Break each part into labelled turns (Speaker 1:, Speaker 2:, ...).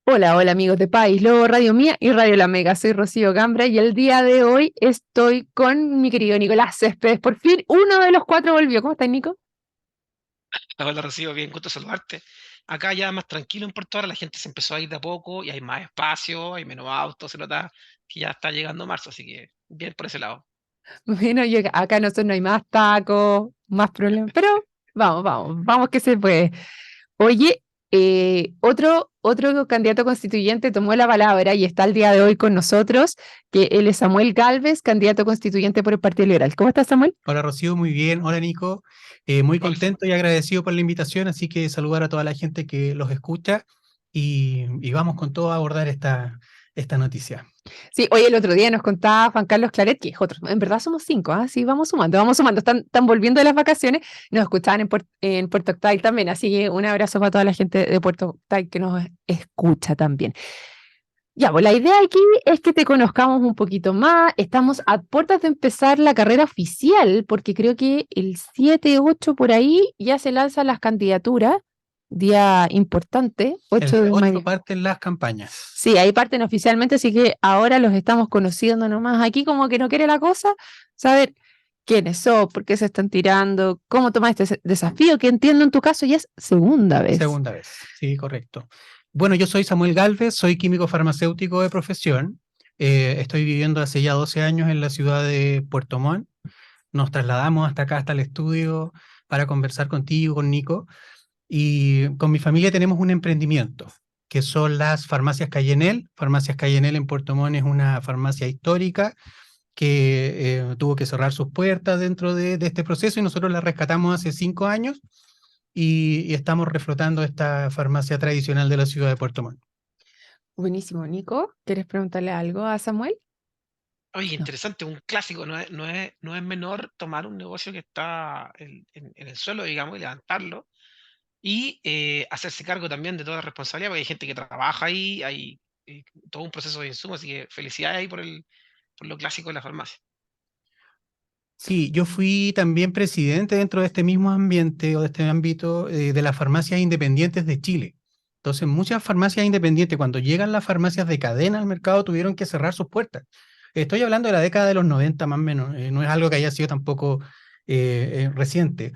Speaker 1: Hola, hola amigos de País Lobo, Radio Mía y Radio La Mega. Soy Rocío Gambra y el día de hoy estoy con mi querido Nicolás Céspedes. Por fin uno de los cuatro volvió. ¿Cómo estás, Nico?
Speaker 2: Hola Rocío, bien, gusto saludarte. Acá ya más tranquilo en Puerto Ahora, la gente se empezó a ir de a poco y hay más espacio, hay menos autos, se nota que ya está llegando marzo, así que bien por ese lado.
Speaker 1: Bueno, acá nosotros no hay más tacos, más problemas, pero vamos que se puede. Oye, otro candidato constituyente tomó la palabra y está el día de hoy con nosotros, que él es Samuel Gálvez, candidato constituyente por el Partido Liberal. ¿Cómo estás, Samuel?
Speaker 3: Hola Rocío, muy bien. Hola Nico. Muy
Speaker 2: Hola, Samuel.
Speaker 3: contento y agradecido por la invitación, así que saludar a toda la gente que los escucha y vamos con todo a abordar esta noticia.
Speaker 1: Sí, hoy el otro día nos contaba Juan Carlos Claret, que es otro, en verdad somos cinco, ¿ah? Sí, vamos sumando, están volviendo de las vacaciones, nos escuchaban en Puerto Octay también, así que un abrazo para toda la gente de Puerto Octay que nos escucha también. Ya, pues la idea aquí es que te conozcamos un poquito más, estamos a puertas de empezar la carrera oficial, porque creo que el 7, 8 por ahí ya se lanzan las candidaturas, día importante,
Speaker 3: El
Speaker 1: 8
Speaker 3: día
Speaker 1: de
Speaker 3: 8
Speaker 1: mayo.
Speaker 3: parten las campañas.
Speaker 1: Sí, ahí parten oficialmente, así que ahora los estamos conociendo nomás. Aquí como que no quiere la cosa, saber quiénes son, por qué se están tirando, cómo tomas este desafío, que entiendo en tu caso ya es segunda vez.
Speaker 3: Segunda vez, sí, correcto. Bueno, yo soy Samuel Gálvez, soy químico farmacéutico de profesión. Estoy viviendo hace ya 12 años en la ciudad de Puerto Montt. Nos trasladamos hasta acá, hasta el estudio, para conversar contigo, con Nico. Y con mi familia tenemos un emprendimiento, que son las farmacias Cayenel. Farmacias Cayenel en Puerto Montt es una farmacia histórica que tuvo que cerrar sus puertas dentro de este proceso y nosotros la rescatamos hace 5 años y estamos reflotando esta farmacia tradicional de la ciudad de Puerto Montt.
Speaker 1: Buenísimo, Nico. ¿Quieres preguntarle algo a Samuel?
Speaker 2: Oye,
Speaker 1: No.
Speaker 2: interesante, un clásico, no es menor tomar un negocio que está en el suelo, digamos, y levantarlo y hacerse cargo también de toda la responsabilidad, porque hay gente que trabaja ahí, hay todo un proceso de insumo, así que felicidades ahí por lo clásico de la farmacia.
Speaker 3: Sí, yo fui también presidente dentro de este mismo ambiente o de este ámbito de las farmacias independientes de Chile. Entonces, muchas farmacias independientes, cuando llegan las farmacias de cadena al mercado, tuvieron que cerrar sus puertas. Estoy hablando de la década de los 90 más o menos, no es algo que haya sido tampoco reciente,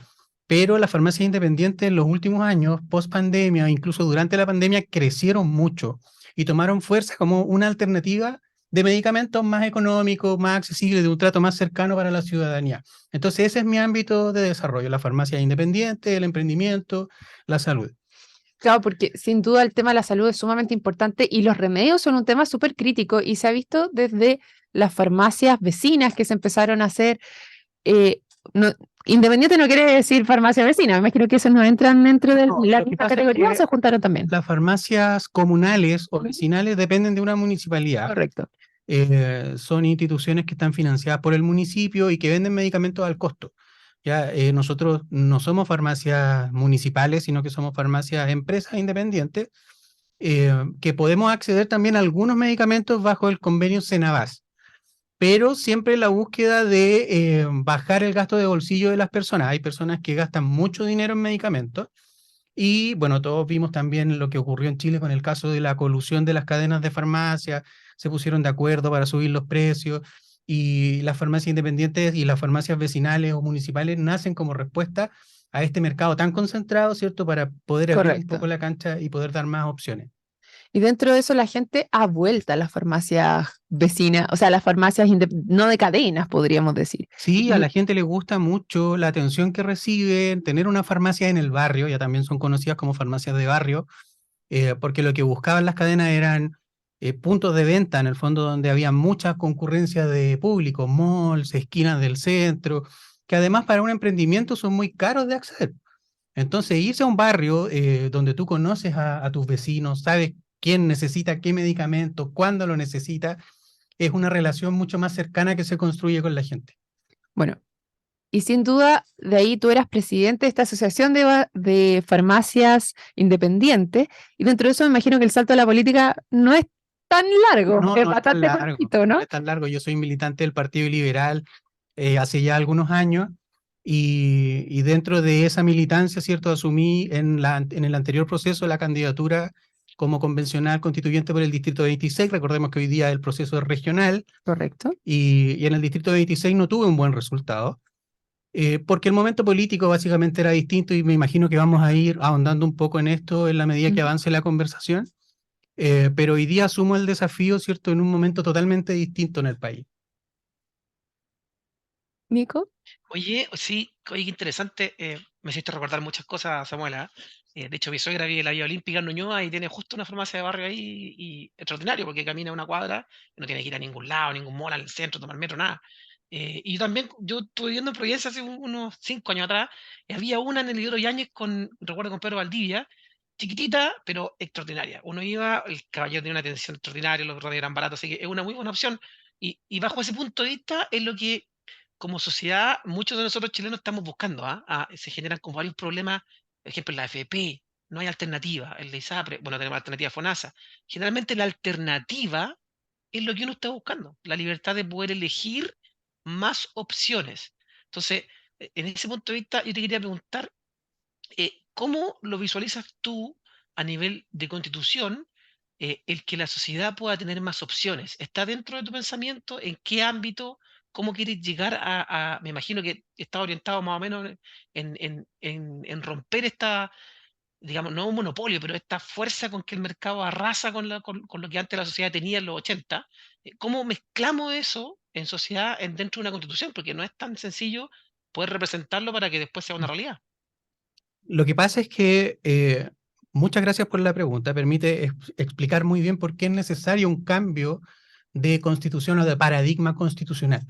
Speaker 3: pero las farmacias independientes en los últimos años, post pandemia, incluso durante la pandemia, crecieron mucho y tomaron fuerza como una alternativa de medicamentos más económicos, más accesibles, de un trato más cercano para la ciudadanía. Entonces, ese es mi ámbito de desarrollo, la farmacia independiente, el emprendimiento, la salud.
Speaker 1: Claro, porque sin duda el tema de la salud es sumamente importante y los remedios son un tema súper crítico y se ha visto desde las farmacias vecinas que se empezaron a hacer. eh, no- Independiente no quiere decir farmacia vecina, me imagino que esos no entran dentro de
Speaker 3: No,
Speaker 1: la
Speaker 3: lo que
Speaker 1: misma
Speaker 3: pasa es
Speaker 1: categoría o
Speaker 3: que
Speaker 1: se juntaron también.
Speaker 3: las farmacias comunales o
Speaker 1: Ujú.
Speaker 3: vecinales dependen de una municipalidad.
Speaker 1: Correcto.
Speaker 3: Son instituciones que están financiadas por el municipio y que venden medicamentos al costo. Ya, nosotros no somos farmacias municipales, sino que somos farmacias empresas independientes que podemos acceder también a algunos medicamentos bajo el convenio Senavas, pero siempre en la búsqueda de bajar el gasto de bolsillo de las personas. Hay personas que gastan mucho dinero en medicamentos y bueno, todos vimos también lo que ocurrió en Chile con el caso de la colusión de las cadenas de farmacia, se pusieron de acuerdo para subir los precios y las farmacias independientes y las farmacias vecinales o municipales nacen como respuesta a este mercado tan concentrado, ¿cierto? Para poder abrir un
Speaker 1: Correcto.
Speaker 3: poco la cancha y poder dar más opciones.
Speaker 1: Y dentro de eso la gente ha vuelto a las farmacias vecinas, o sea, las farmacias no de cadenas, podríamos decir.
Speaker 3: Sí, a
Speaker 1: Y
Speaker 3: la gente le gusta mucho la atención que reciben, tener una farmacia en el barrio, ya también son conocidas como farmacias de barrio, porque lo que buscaban las cadenas eran puntos de venta, en el fondo donde había mucha concurrencia de público, malls, esquinas del centro, que además para un emprendimiento son muy caros de acceder. Entonces, irse a un barrio donde tú conoces a tus vecinos, sabes quién necesita qué medicamento, cuándo lo necesita, es una relación mucho más cercana que se construye con la gente.
Speaker 1: bueno, y sin duda, de ahí tú eras presidente de esta asociación de farmacias independientes, y dentro de eso me imagino que el salto a la política no es tan largo,
Speaker 3: No,
Speaker 1: es
Speaker 3: no es tan
Speaker 1: bastante
Speaker 3: largo,
Speaker 1: cortito,
Speaker 3: no
Speaker 1: ¿no?
Speaker 3: es tan largo. Yo soy militante del Partido Liberal hace ya algunos años y dentro de esa militancia, ¿cierto? Asumí en el anterior proceso la candidatura como convencional constituyente por el Distrito 26. Recordemos que hoy día el proceso es regional
Speaker 1: Correcto.
Speaker 3: y en el Distrito 26 no tuve un buen resultado, porque el momento político básicamente era distinto y me imagino que vamos a ir ahondando un poco en esto en la medida que
Speaker 1: Ujú.
Speaker 3: avance la conversación. Pero hoy día asumo el desafío, ¿cierto?, en un momento totalmente distinto en el país.
Speaker 1: Nico.
Speaker 2: Oye, sí, oye, qué interesante. Me hiciste recordar muchas cosas, Samuela. De hecho, mi suegra vive en la Vía Olímpica en Ñuñoa y tiene justo una farmacia de barrio ahí y extraordinario porque camina una cuadra y no tiene que ir a ningún lado, ningún mall, al centro, tomar metro, nada. Y yo también, yo estuve viviendo en Providencia hace unos 5 años atrás y había una en el Isidro Yáñez recuerdo con Pedro Valdivia, chiquitita, pero extraordinaria. Uno iba, el caballero tenía una atención extraordinaria, los rodeos eran baratos, así que es una muy buena opción. Y bajo ese punto de vista es lo que como sociedad, muchos de nosotros chilenos estamos buscando, se generan como varios problemas, por ejemplo, en la AFP, no hay alternativa, el de ISAPRE, bueno, tenemos alternativa FONASA. Generalmente la alternativa es lo que uno está buscando, la libertad de poder elegir más opciones. Entonces, en ese punto de vista, yo te quería preguntar, ¿cómo lo visualizas tú a nivel de constitución, el que la sociedad pueda tener más opciones? ¿Está dentro de tu pensamiento? ¿En qué ámbito? ¿Cómo quieres llegar me imagino que está orientado más o menos en romper esta, digamos, no un monopolio, pero esta fuerza con que el mercado arrasa con lo que antes la sociedad tenía en los 80? ¿Cómo mezclamos eso en sociedad, dentro de una constitución? Porque no es tan sencillo poder representarlo para que después sea una realidad.
Speaker 3: Lo que pasa es que, muchas gracias por la pregunta, permite explicar muy bien por qué es necesario un cambio de constitución o de paradigma constitucional.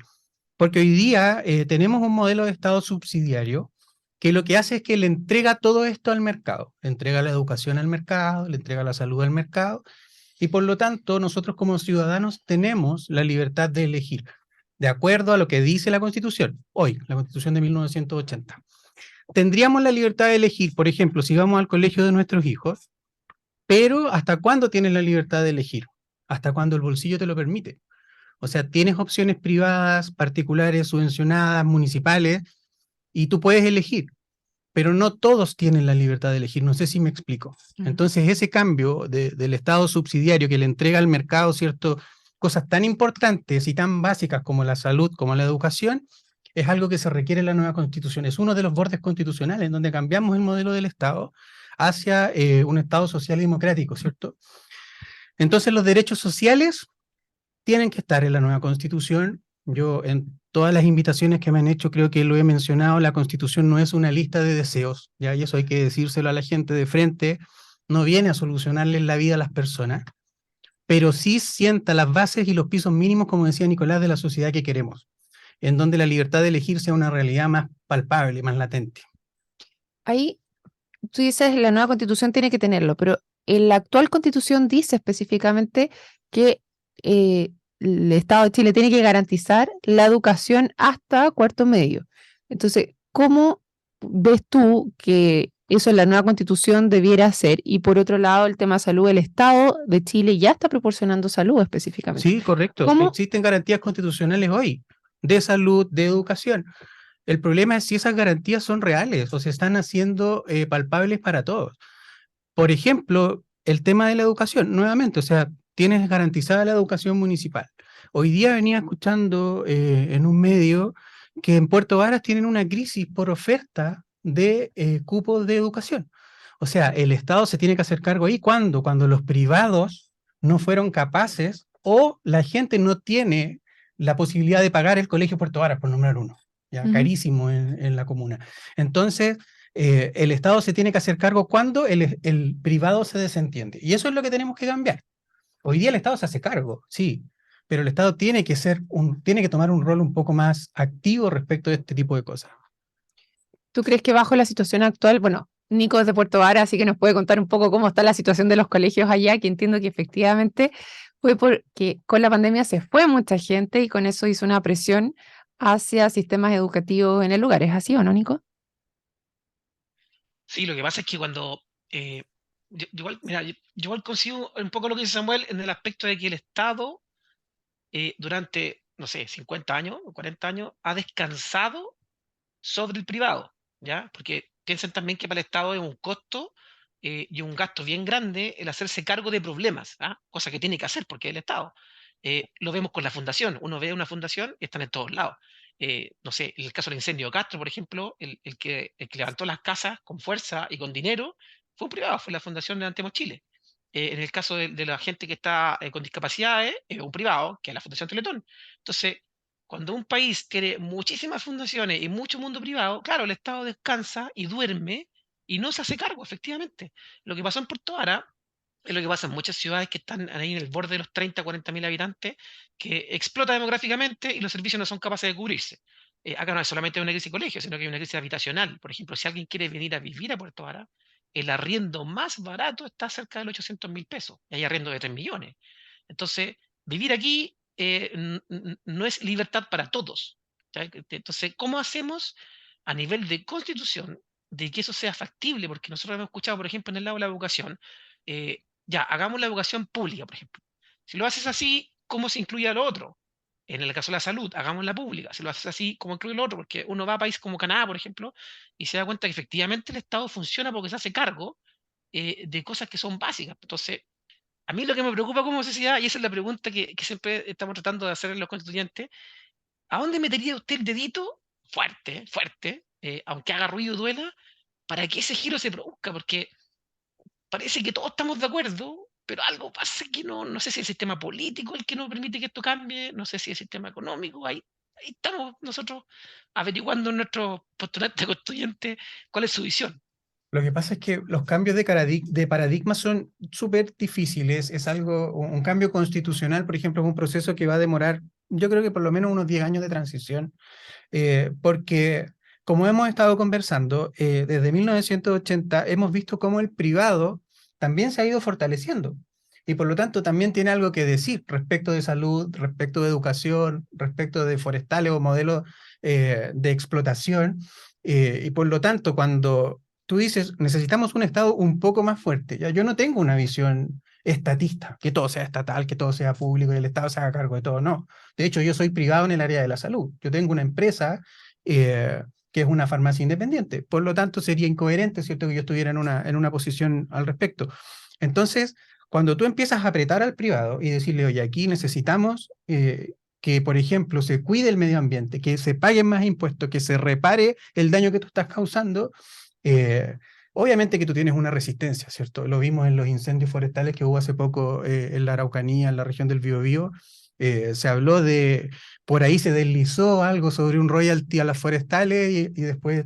Speaker 3: Porque hoy día tenemos un modelo de Estado subsidiario que lo que hace es que le entrega todo esto al mercado, le entrega la educación al mercado, le entrega la salud al mercado, y por lo tanto nosotros como ciudadanos tenemos la libertad de elegir, de acuerdo a lo que dice la Constitución, hoy, la Constitución de 1980. Tendríamos la libertad de elegir, por ejemplo, si vamos al colegio de nuestros hijos, pero ¿hasta cuándo tienes la libertad de elegir? Hasta cuando el bolsillo te lo permite. O sea, tienes opciones privadas, particulares, subvencionadas, municipales, y tú puedes elegir, pero no todos tienen la libertad de elegir. No sé si me explico. Entonces, ese cambio del Estado subsidiario que le entrega al mercado, ¿cierto?, cosas tan importantes y tan básicas como la salud, como la educación, es algo que se requiere en la nueva Constitución. Es uno de los bordes constitucionales en donde cambiamos el modelo del Estado hacia un Estado social y democrático, ¿cierto? Entonces, los derechos sociales tienen que estar en la nueva Constitución. Yo en todas las invitaciones que me han hecho creo que lo he mencionado, la Constitución no es una lista de deseos, ¿ya? Y eso hay que decírselo a la gente de frente, no viene a solucionarles la vida a las personas, pero sí sienta las bases y los pisos mínimos, como decía Nicolás, de la sociedad que queremos, en donde la libertad de elegir sea una realidad más palpable, más latente.
Speaker 1: Ahí tú dices la nueva constitución tiene que tenerlo, pero en la actual constitución dice específicamente que el Estado de Chile tiene que garantizar la educación hasta cuarto medio. Entonces, ¿cómo ves tú que eso en la nueva constitución debiera ser? Y por otro lado, el tema de salud, el Estado de Chile ya está proporcionando salud específicamente.
Speaker 3: Sí, correcto.
Speaker 1: ¿Cómo?
Speaker 3: Existen garantías constitucionales hoy de salud, de educación. El problema es si esas garantías son reales o se están haciendo palpables para todos. Por ejemplo, el tema de la educación, nuevamente, o sea, tienes garantizada la educación municipal. Hoy día venía escuchando en un medio que en Puerto Varas tienen una crisis por oferta de cupos de educación. O sea, el Estado se tiene que hacer cargo ahí. ¿Cuándo? Cuando los privados no fueron capaces o la gente no tiene la posibilidad de pagar el colegio Puerto Varas, por nombrar uno, ya carísimo en la comuna. Entonces, el Estado se tiene que hacer cargo cuando el privado se desentiende. Y eso es lo que tenemos que cambiar. Hoy día el Estado se hace cargo, sí, pero el Estado tiene que tiene que tomar un rol un poco más activo respecto de este tipo de cosas.
Speaker 1: ¿Tú crees que bajo la situación actual, bueno, Nico es de Puerto Vara, así que nos puede contar un poco cómo está la situación de los colegios allá, que entiendo que efectivamente fue porque con la pandemia se fue mucha gente y con eso hizo una presión hacia sistemas educativos en el lugar? ¿Es así o no, Nico?
Speaker 2: Sí, lo que pasa es que cuando, yo igual, mira, yo igual consigo un poco lo que dice Samuel en el aspecto de que el Estado, durante, no sé, 50 años o 40 años, ha descansado sobre el privado, ¿ya? Porque piensen también que para el Estado es un costo y un gasto bien grande el hacerse cargo de problemas, cosa que tiene que hacer porque es el Estado. Lo vemos con la fundación. Uno ve una fundación y están en todos lados. No sé, en el caso del incendio de Castro, por ejemplo, el que levantó las casas con fuerza y con dinero fue un privado, fue la Fundación Levantemos Chile. En el caso de la gente que está con discapacidades, un privado, que es la Fundación Teletón. Entonces, cuando un país quiere muchísimas fundaciones y mucho mundo privado, claro, el Estado descansa y duerme y no se hace cargo, efectivamente. Lo que pasó en Puerto Vara es lo que pasa en muchas ciudades que están ahí en el borde de los 30, 40 mil habitantes, que explota demográficamente y los servicios no son capaces de cubrirse. Acá no es solamente una crisis de colegio, sino que hay una crisis habitacional. Por ejemplo, si alguien quiere venir a vivir a Puerto Vara, el arriendo más barato está cerca de los 800.000 pesos, y hay arriendo de 3 millones. Entonces, vivir aquí no es libertad para todos. ¿Ya? Entonces, ¿cómo hacemos a nivel de constitución de que eso sea factible? Porque nosotros hemos escuchado, por ejemplo, en el lado de la educación, ya, hagamos la educación pública, por ejemplo. Si lo haces así, ¿cómo se incluye a lo otro? En el caso de la salud, hagámosla pública. Si lo haces así, ¿cómo incluye lo otro? Porque uno va a países como Canadá, por ejemplo, y se da cuenta que efectivamente el Estado funciona porque se hace cargo de cosas que son básicas. Entonces, a mí lo que me preocupa como sociedad, y esa es la pregunta que siempre estamos tratando de hacer en los constituyentes, ¿a dónde metería usted el dedito? Fuerte, fuerte, aunque haga ruido y duela, para que ese giro se produzca, porque parece que todos estamos de acuerdo, pero algo pasa que no sé si el sistema político es el que no permite que esto cambie, no sé si el sistema económico, ahí estamos nosotros averiguando en nuestro postulante constituyente cuál es su visión.
Speaker 3: Lo que pasa es que los cambios de paradigma son súper difíciles. Es algo, un cambio constitucional, por ejemplo, es un proceso que va a demorar, yo creo que por lo menos unos 10 años de transición, porque como hemos estado conversando, desde 1980 hemos visto cómo el privado también se ha ido fortaleciendo y por lo tanto también tiene algo que decir respecto de salud, respecto de educación, respecto de forestales o modelos de explotación. Y por lo tanto, cuando tú dices, necesitamos un Estado un poco más fuerte, ya yo no tengo una visión estatista, que todo sea estatal, que todo sea público y el Estado se haga cargo de todo, no. De hecho, yo soy privado en el área de la salud. Yo tengo una empresa que es una farmacia independiente. Por lo tanto, sería incoherente, ¿cierto?, que yo estuviera en una posición al respecto. Entonces, cuando tú empiezas a apretar al privado y decirle, oye, aquí necesitamos que, por ejemplo, se cuide el medio ambiente, que se paguen más impuestos, que se repare el daño que tú estás causando, eh, obviamente que tú tienes una resistencia, ¿cierto? Lo vimos en los incendios forestales que hubo hace poco en la Araucanía, en la región del Biobío. Se habló de, por ahí se deslizó algo sobre un royalty a las forestales y después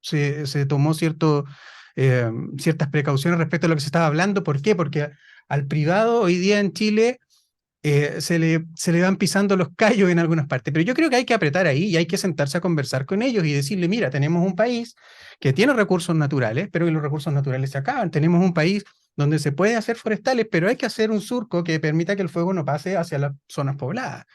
Speaker 3: se tomó ciertas precauciones respecto a lo que se estaba hablando. ¿Por qué? Porque al privado hoy día en Chile se le van pisando los callos en algunas partes, pero yo creo que hay que apretar ahí y hay que sentarse a conversar con ellos y decirle, mira, tenemos un país que tiene recursos naturales, pero que los recursos naturales se acaban. Tenemos un país donde se puede hacer forestales, pero hay que hacer un surco que permita que el fuego no pase hacia las zonas pobladas.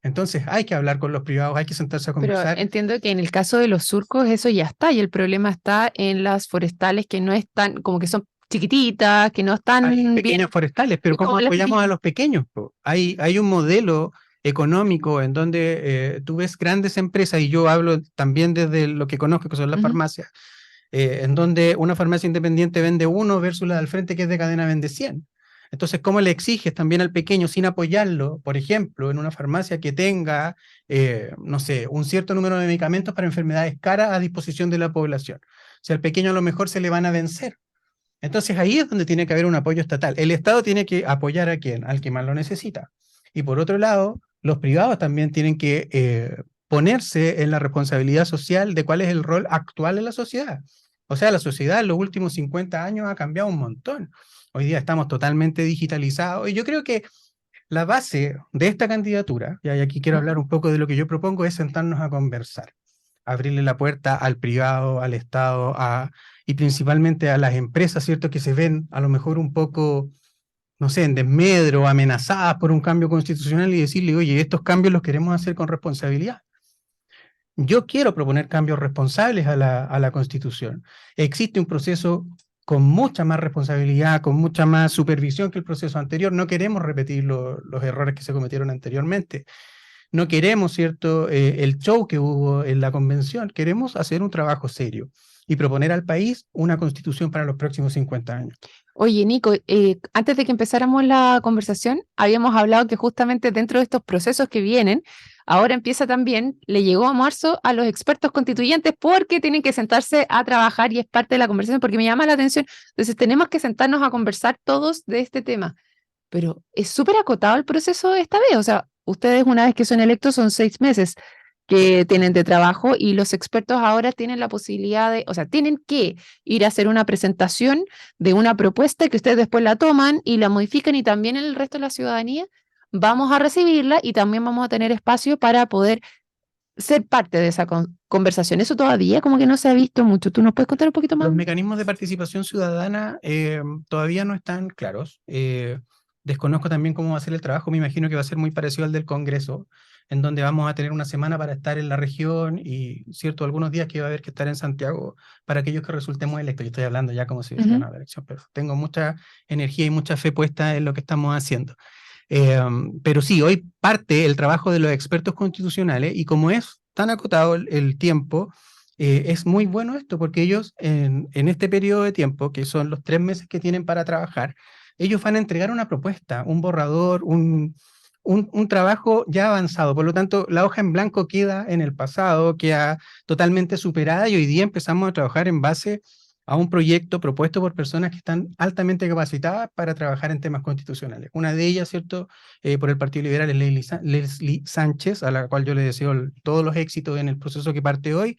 Speaker 3: Entonces hay que hablar con los privados, hay que sentarse a
Speaker 1: Pero
Speaker 3: conversar.
Speaker 1: entiendo que en el caso de los surcos eso ya está y el problema está en las forestales que no están, como que son chiquititas, que no están
Speaker 3: Hay
Speaker 1: bien,
Speaker 3: pequeños forestales, pero ¿cómo
Speaker 1: como las
Speaker 3: apoyamos a
Speaker 1: pequeñas.
Speaker 3: los pequeños, po? Hay un modelo económico en donde tú ves grandes empresas, y yo hablo también desde lo que conozco, que son las
Speaker 1: Ujú.
Speaker 3: farmacias, en donde una farmacia independiente vende 1 versus la del frente que es de cadena vende 100. Entonces, ¿cómo le exiges también al pequeño sin apoyarlo, por ejemplo, en una farmacia que tenga, no sé, un cierto número de medicamentos para enfermedades caras a disposición de la población? Si al pequeño a lo mejor se le van a vencer. Entonces ahí es donde tiene que haber un apoyo estatal. El Estado tiene que apoyar a quién, al que más lo necesita. Y por otro lado, los privados también tienen que ponerse en la responsabilidad social de cuál es el rol actual en la sociedad. O sea, la sociedad en los últimos 50 años ha cambiado un montón. Hoy día estamos totalmente digitalizados y yo creo que la base de esta candidatura, y aquí quiero hablar un poco de lo que yo propongo, es sentarnos a conversar, abrirle la puerta al privado, al Estado, y principalmente a las empresas, ¿cierto?, que se ven a lo mejor un poco, no sé, en desmedro, amenazadas por un cambio constitucional y decirle, oye, estos cambios los queremos hacer con responsabilidad. Yo quiero proponer cambios responsables a la Constitución. Existe un proceso con mucha más responsabilidad, con mucha más supervisión que el proceso anterior. No queremos repetir los errores que se cometieron anteriormente. No queremos, ¿cierto?, el show que hubo en la convención. Queremos hacer un trabajo serio. y proponer al país una constitución para los próximos 50 años.
Speaker 1: Oye, Nico, antes de que empezáramos la conversación, habíamos hablado que justamente dentro de estos procesos que vienen, ahora empieza también, le llegó a marzo a los expertos constituyentes porque tienen que sentarse a trabajar y es parte de la conversación, porque me llama la atención. Entonces, tenemos que sentarnos a conversar todos de este tema, pero es súper acotado el proceso esta vez. O sea, ustedes una vez que son electos son 6 meses que tienen de trabajo y los expertos ahora tienen la posibilidad de, o sea, tienen que ir a hacer una presentación de una propuesta que ustedes después la toman y la modifican y también el resto de la ciudadanía vamos a recibirla y también vamos a tener espacio para poder ser parte de esa conversación. Eso todavía como que no se ha visto mucho. ¿Tú nos puedes contar un poquito más?
Speaker 3: Los mecanismos de participación ciudadana todavía no están claros. Desconozco también cómo va a ser el trabajo. Me imagino que va a ser muy parecido al del Congreso, en donde vamos a tener una semana para estar en la región y, cierto, algunos días que va a haber que estar en Santiago para aquellos que resultemos electos. Yo estoy hablando ya como si hubiese ganado la elección, pero tengo mucha energía y mucha fe puesta en lo que estamos haciendo. Pero sí, hoy parte el trabajo de los expertos constitucionales y como es tan acotado el tiempo, es muy bueno esto porque ellos en este periodo de tiempo, que son los 3 meses que tienen para trabajar, ellos van a entregar una propuesta, un borrador, un trabajo ya avanzado. Por lo tanto, la hoja en blanco queda en el pasado, queda totalmente superada y hoy día empezamos a trabajar en base a un proyecto propuesto por personas que están altamente capacitadas para trabajar en temas constitucionales. Una de ellas, ¿cierto? Por el Partido Liberal es Leslie Sánchez, a la cual yo le deseo todos los éxitos en el proceso que parte hoy,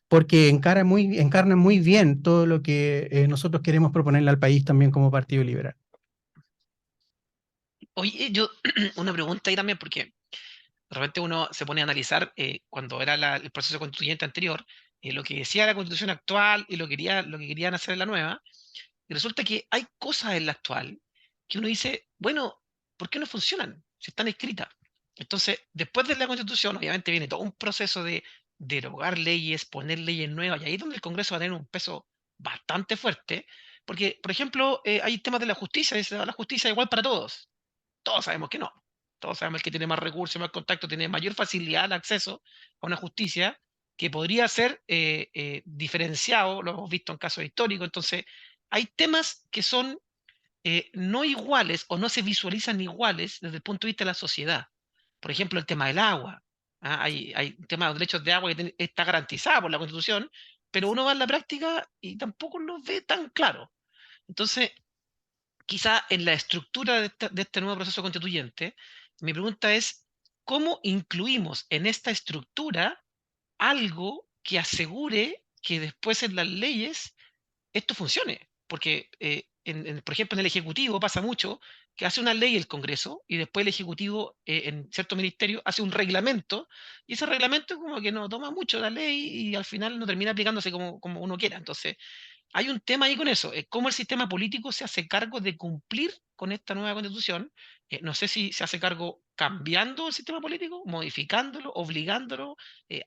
Speaker 3: porque encarna muy bien todo lo que nosotros queremos proponerle al país también como Partido Liberal.
Speaker 2: Oye, yo una pregunta ahí también, porque de repente uno se pone a analizar cuando era el proceso constituyente anterior, lo que decía la constitución actual y lo que querían hacer en la nueva, y resulta que hay cosas en la actual que uno dice, bueno, ¿por qué no funcionan si están escritas? Entonces, después de la constitución, obviamente viene todo un proceso de derogar leyes, poner leyes nuevas, y ahí es donde el Congreso va a tener un peso bastante fuerte, porque, por ejemplo, hay temas de la justicia, dice, la justicia es igual para todos. Todos sabemos que no. Todos sabemos que el que tiene más recursos, más contacto, tiene mayor facilidad al acceso a una justicia que podría ser diferenciado, lo hemos visto en casos históricos. Entonces, hay temas que son no iguales o no se visualizan iguales desde el punto de vista de la sociedad. Por ejemplo, el tema del agua. Hay un tema de los derechos de agua que está garantizado por la Constitución, pero uno va en la práctica y tampoco lo ve tan claro. Entonces, quizá en la estructura de este nuevo proceso constituyente, mi pregunta es, ¿cómo incluimos en esta estructura algo que asegure que después en las leyes esto funcione? Porque, por ejemplo, en el Ejecutivo pasa mucho que hace una ley el Congreso y después el Ejecutivo en cierto ministerio hace un reglamento y ese reglamento como que no toma mucho la ley y al final no termina aplicándose como uno quiera. Entonces, hay un tema ahí con eso, cómo el sistema político se hace cargo de cumplir con esta nueva constitución. No sé si se hace cargo cambiando el sistema político, modificándolo, obligándolo.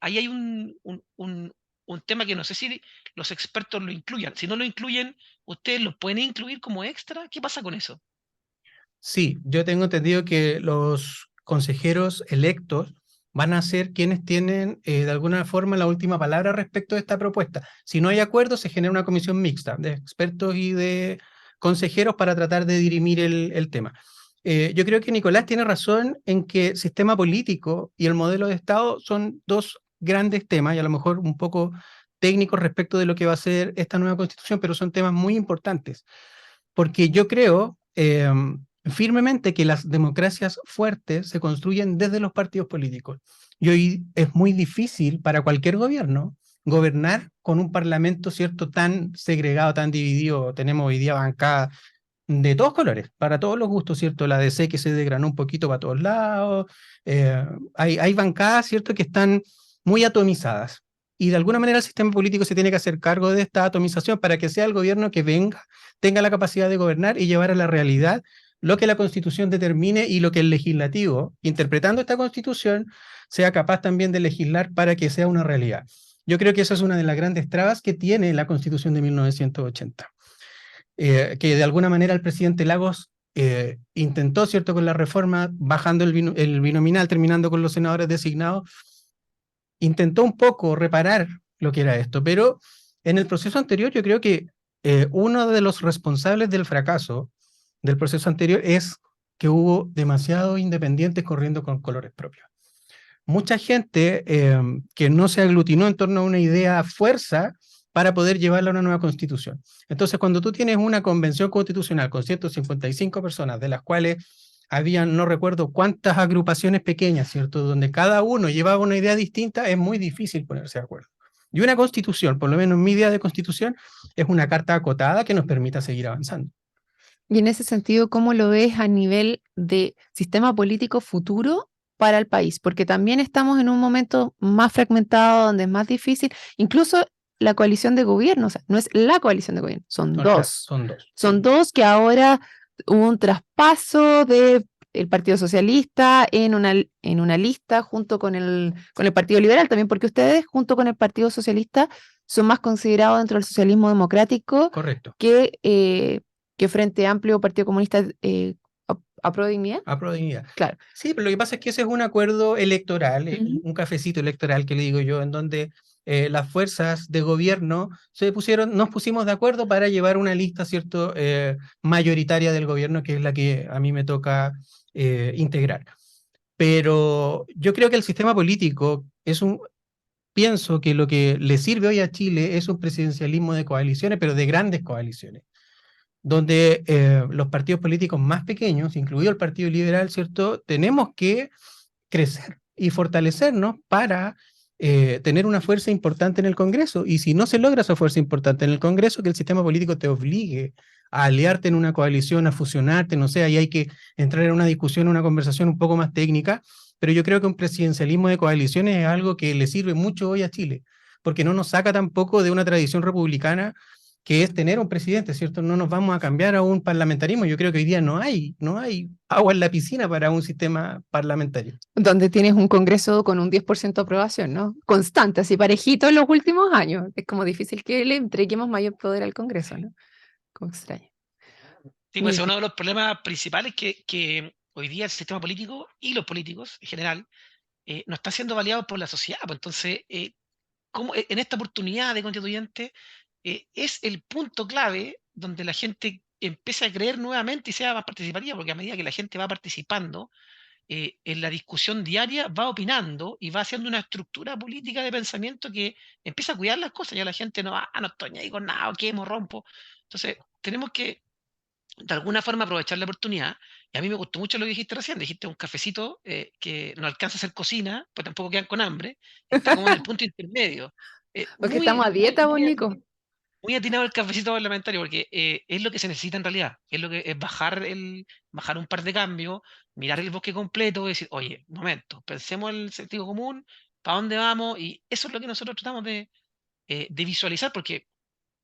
Speaker 2: Ahí hay un tema que no sé si los expertos lo incluyan. Si no lo incluyen, ¿ustedes lo pueden incluir como extra? ¿Qué pasa con eso?
Speaker 3: Sí, yo tengo entendido que los consejeros electos van a ser quienes tienen de alguna forma la última palabra respecto de esta propuesta. Si no hay acuerdo, se genera una comisión mixta de expertos y de consejeros para tratar de dirimir el tema. Yo creo que Nicolás tiene razón en que sistema político y el modelo de Estado son dos grandes temas y a lo mejor un poco técnicos respecto de lo que va a ser esta nueva constitución, pero son temas muy importantes, porque yo creo firmemente que las democracias fuertes se construyen desde los partidos políticos. Y hoy es muy difícil para cualquier gobierno gobernar con un parlamento, ¿cierto?, tan segregado, tan dividido. Tenemos hoy día bancadas de todos colores, para todos los gustos, ¿cierto? La DC que se desgranó un poquito para todos lados. Hay bancadas, ¿cierto?, que están muy atomizadas. Y de alguna manera el sistema político se tiene que hacer cargo de esta atomización para que sea el gobierno que venga, tenga la capacidad de gobernar y llevar a la realidad lo que la Constitución determine y lo que el legislativo, interpretando esta Constitución, sea capaz también de legislar para que sea una realidad. Yo creo que esa es una de las grandes trabas que tiene la Constitución de 1980. Que de alguna manera el presidente Lagos intentó, ¿cierto?, con la reforma, bajando el binominal, terminando con los senadores designados, intentó un poco reparar lo que era esto, pero en el proceso anterior yo creo que uno de los responsables del fracaso del proceso anterior es que hubo demasiados independientes corriendo con colores propios. Mucha gente que no se aglutinó en torno a una idea a fuerza para poder llevarla a una nueva constitución. Entonces, cuando tú tienes una convención constitucional con 155 personas, de las cuales habían, no recuerdo cuántas agrupaciones pequeñas, ¿cierto?, donde cada uno llevaba una idea distinta, es muy difícil ponerse de acuerdo. Y una constitución, por lo menos mi idea de constitución, es una carta acotada que nos permita seguir avanzando.
Speaker 1: Y en ese sentido, ¿cómo lo ves a nivel de sistema político futuro para el país? Porque también estamos en un momento más fragmentado, donde es más difícil, incluso la coalición de gobierno, o sea, no es la coalición de gobierno, son
Speaker 3: No, claro,
Speaker 1: dos.
Speaker 3: son dos.
Speaker 1: Son dos que ahora hubo un traspaso del Partido Socialista en una lista junto con el Partido Liberal, también porque ustedes, junto con el Partido Socialista, son más considerados dentro del socialismo democrático
Speaker 3: Correcto.
Speaker 1: que Frente Amplio, Partido Comunista, ¿Apruebo Dignidad?
Speaker 3: Apruebo Dignidad.
Speaker 1: Claro.
Speaker 3: Sí, pero lo que pasa es que ese es un acuerdo electoral,
Speaker 1: Ujú.
Speaker 3: un cafecito electoral que le digo yo, en donde las fuerzas de gobierno nos pusimos de acuerdo para llevar una lista, ¿cierto?, mayoritaria del gobierno, que es la que a mí me toca integrar. Pero yo creo que el sistema político pienso que lo que le sirve hoy a Chile es un presidencialismo de coaliciones, pero de grandes coaliciones, donde los partidos políticos más pequeños, incluido el Partido Liberal, ¿cierto?, tenemos que crecer y fortalecernos para tener una fuerza importante en el Congreso. Y si no se logra esa fuerza importante en el Congreso, que el sistema político te obligue a aliarte en una coalición, a fusionarte, no sé, ahí hay que entrar en una discusión, una conversación un poco más técnica, pero yo creo que un presidencialismo de coaliciones es algo que le sirve mucho hoy a Chile, porque no nos saca tampoco de una tradición republicana que es tener un presidente, ¿cierto? No nos vamos a cambiar a un parlamentarismo. Yo creo que hoy día no hay agua en la piscina para un sistema parlamentario.
Speaker 1: Donde tienes un Congreso con un 10% de aprobación, ¿no? Constante, así parejito en los últimos años. Es como difícil que le entreguemos mayor poder al Congreso, ¿no? Como extraño.
Speaker 2: Sí, pues es uno de los problemas principales que hoy día el sistema político y los políticos en general no está siendo validados por la sociedad. Pues entonces, en esta oportunidad de constituyente es el punto clave donde la gente empieza a creer nuevamente y sea más participativa, porque a medida que la gente va participando en la discusión diaria, va opinando y va haciendo una estructura política de pensamiento que empieza a cuidar las cosas. Ya la gente no estoy ahí con nada, quemo, rompo. Entonces, tenemos que de alguna forma aprovechar la oportunidad. Y a mí me gustó mucho lo que dijiste recién. Dijiste un cafecito que no alcanza a hacer cocina, pues tampoco quedan con hambre. Está como en el punto intermedio.
Speaker 1: Porque estamos a dieta, vos, Nico.
Speaker 2: Muy atinado el cafecito parlamentario, porque es lo que se necesita en realidad. Es lo que es bajar un par de cambios, mirar el bosque completo y decir, oye, un momento, pensemos en el sentido común, ¿para dónde vamos? Y eso es lo que nosotros tratamos de visualizar, porque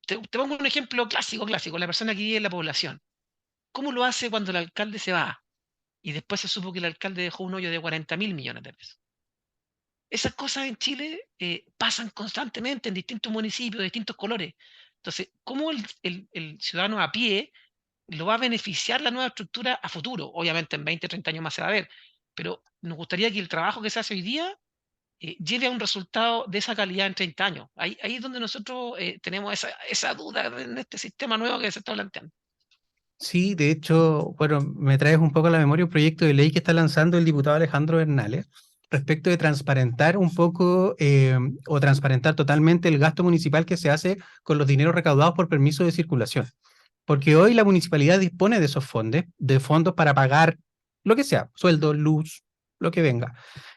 Speaker 2: te pongo un ejemplo clásico, la persona que vive en la población. ¿Cómo lo hace cuando el alcalde se va? Y después se supo que el alcalde dejó un hoyo de 40.000 millones de pesos. Esas cosas en Chile pasan constantemente en distintos municipios, de distintos colores. Entonces, ¿cómo el ciudadano a pie lo va a beneficiar la nueva estructura a futuro? Obviamente en 20, 30 años más se va a ver, pero nos gustaría que el trabajo que se hace hoy día lleve a un resultado de esa calidad en 30 años. Ahí es donde nosotros tenemos esa duda en este sistema nuevo que se está planteando.
Speaker 3: Sí, de hecho, bueno, me traes un poco a la memoria un proyecto de ley que está lanzando el diputado Alejandro Bernales respecto de transparentar un poco o transparentar totalmente el gasto municipal que se hace con los dineros recaudados por permiso de circulación. Porque hoy la municipalidad dispone de esos fondos para pagar lo que sea, sueldo, luz, lo que venga.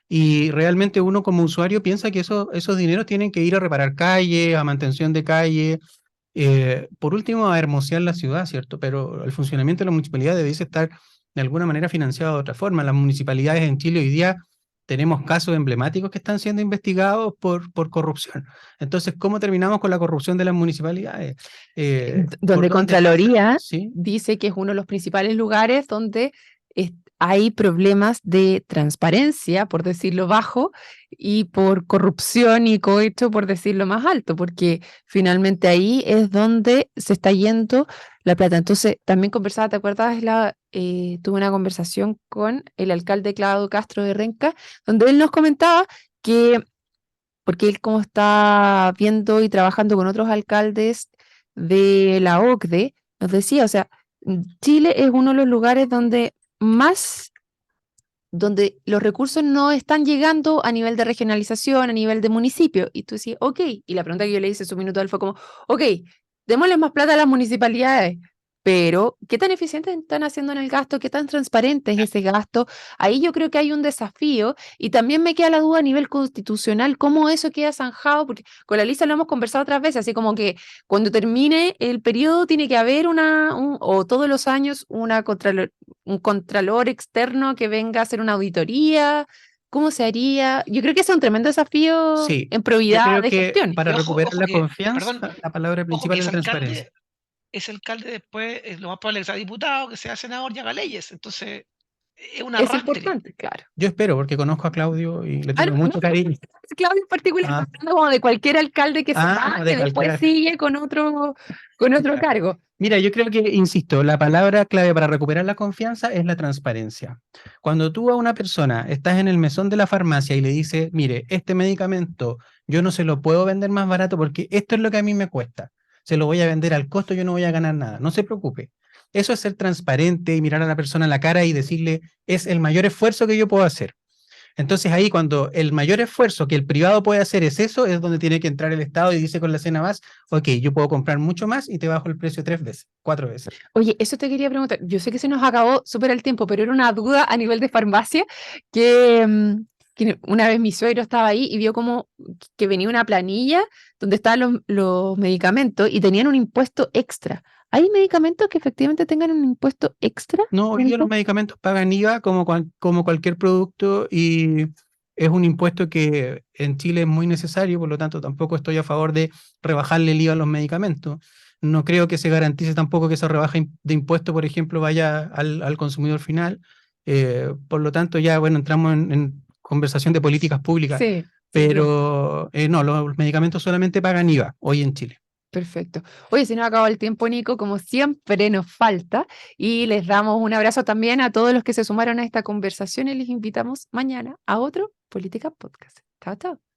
Speaker 3: Y realmente uno como usuario piensa que esos dineros tienen que ir a reparar calles, a mantención de calles, por último, a hermosear la ciudad, ¿cierto? Pero el funcionamiento de la municipalidad debe estar de alguna manera financiado de otra forma. Las municipalidades en Chile hoy día tenemos casos emblemáticos que están siendo investigados por corrupción. Entonces, ¿cómo terminamos con la corrupción de las municipalidades?
Speaker 1: Donde
Speaker 3: ¿Por dónde
Speaker 1: Contraloría
Speaker 3: pasa? ¿Sí?
Speaker 1: dice que es uno de los principales lugares donde hay problemas de transparencia, por decirlo bajo, y por corrupción y cohecho, por decirlo más alto, porque finalmente ahí es donde se está yendo la plata. Entonces, también conversaba, ¿te acuerdas? Tuve una conversación con el alcalde Claudio Castro de Renca, donde él nos comentaba que porque él como está viendo y trabajando con otros alcaldes de la OCDE, nos decía, o sea, Chile es uno de los lugares donde los recursos no están llegando a nivel de regionalización, a nivel de municipio. Y tú decís, ok, y la pregunta que yo le hice en su minuto a él fue como, ok, démosle más plata a las municipalidades, pero ¿qué tan eficientes están haciendo en el gasto? ¿Qué tan transparente es ese gasto? Ahí yo creo que hay un desafío y también me queda la duda a nivel constitucional, cómo eso queda zanjado, porque con la Lisa lo hemos conversado otras veces, así como que cuando termine el periodo tiene que haber o todos los años un contralor externo que venga a hacer una auditoría. ¿Cómo se haría? Yo creo que ese es un tremendo desafío
Speaker 3: Sí,
Speaker 1: en
Speaker 3: yo
Speaker 1: probidad
Speaker 3: creo
Speaker 1: de
Speaker 3: que
Speaker 1: gestión.
Speaker 3: para
Speaker 2: Y ojo,
Speaker 3: recuperar
Speaker 2: ojo
Speaker 3: la
Speaker 2: que, perdón,
Speaker 3: confianza, la palabra
Speaker 2: ojo
Speaker 3: principal
Speaker 2: que
Speaker 3: es la transparencia.
Speaker 2: ese alcalde después es lo más probable que sea diputado, que sea senador y haga leyes. Entonces, es un
Speaker 1: Es
Speaker 2: arrastre.
Speaker 1: importante, claro.
Speaker 3: Yo espero, porque conozco a Claudio y le
Speaker 1: Ah,
Speaker 3: tengo
Speaker 1: no,
Speaker 3: mucho cariño.
Speaker 1: Claudio en particular,
Speaker 3: Ah,
Speaker 1: hablando como de cualquier alcalde que se va,
Speaker 3: de
Speaker 1: que después
Speaker 3: cualquiera.
Speaker 1: sigue con otro
Speaker 3: Ya.
Speaker 1: cargo.
Speaker 3: Mira, yo creo que, insisto, la palabra clave para recuperar la confianza es la transparencia. Cuando tú a una persona estás en el mesón de la farmacia y le dices, mire, este medicamento yo no se lo puedo vender más barato porque esto es lo que a mí me cuesta. Se lo voy a vender al costo, yo no voy a ganar nada. No se preocupe. Eso es ser transparente y mirar a la persona en la cara y decirle, es el mayor esfuerzo que yo puedo hacer. Entonces ahí cuando el mayor esfuerzo que el privado puede hacer es eso, es donde tiene que entrar el Estado y dice con la cena más, ok, yo puedo comprar mucho más y te bajo el precio 3 veces, 4 veces.
Speaker 1: Oye, eso te quería preguntar. Yo sé que se nos acabó súper el tiempo, pero era una duda a nivel de farmacia que una vez mi suegro estaba ahí y vio como que venía una planilla donde estaban los medicamentos y tenían un impuesto extra. ¿Hay medicamentos que efectivamente tengan un impuesto extra?
Speaker 3: No, hoy día los medicamentos pagan IVA como cualquier producto y es un impuesto que en Chile es muy necesario, por lo tanto tampoco estoy a favor de rebajarle el IVA a los medicamentos. No creo que se garantice tampoco que esa rebaja de impuesto, por ejemplo, vaya al consumidor final. Por lo tanto, ya, bueno, entramos en conversación de políticas públicas,
Speaker 1: Sí, sí, claro.
Speaker 3: pero no, los medicamentos solamente pagan IVA hoy en Chile.
Speaker 1: Perfecto. Oye, se nos ha acabado el tiempo, Nico, como siempre nos falta, y les damos un abrazo también a todos los que se sumaron a esta conversación y les invitamos mañana a otro Política Podcast. Chao, chao.